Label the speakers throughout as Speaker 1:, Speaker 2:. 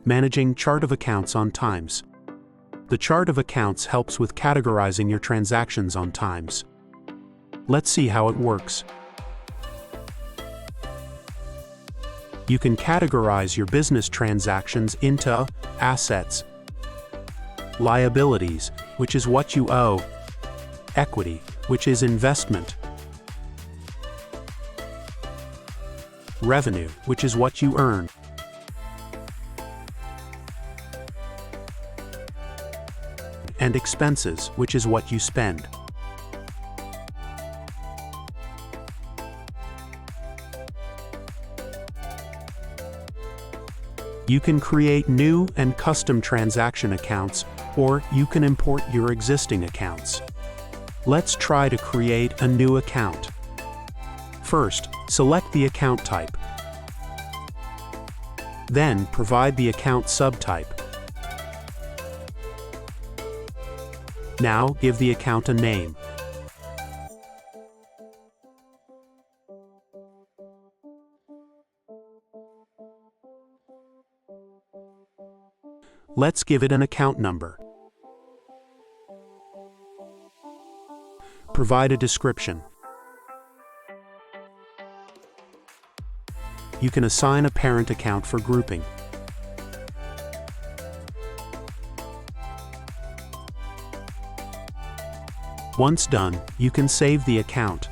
Speaker 1: Managing chart of accounts on Tyms. The chart of accounts helps with categorizing your transactions on Tyms. Let's see how it works. You can categorize your business transactions into assets, liabilities, which is what you owe, equity, which is investment, revenue, which is what you earn, and expenses, which is what you spend. You can create new and custom transaction accounts, or you can import your existing accounts. Let's try to create a new account. First, select the account type. Then, provide the account subtype. Now, give the account a name. Let's give it an account number. Provide a description. You can assign a parent account for grouping. Once done, you can save the account.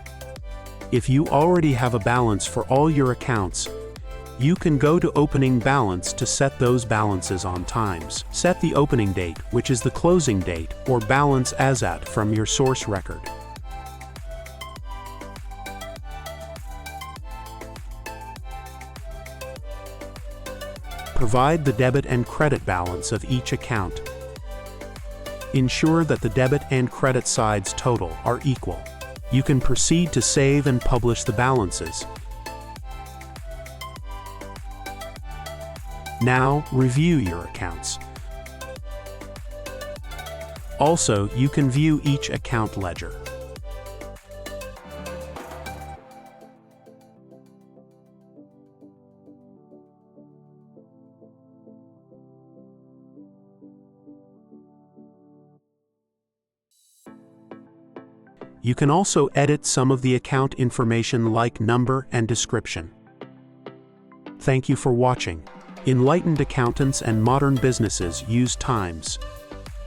Speaker 1: If you already have a balance for all your accounts, you can go to Opening Balance to set those balances on Tyms. Set the opening date, which is the closing date, or balance as at from your source record. Provide the debit and credit balance of each account. Ensure that the debit and credit sides total are equal. You can proceed to save and publish the balances. Now, review your accounts. Also, you can view each account ledger. You can also edit some of the account information like number and description. Thank you for watching. Enlightened accountants and modern businesses use Tyms.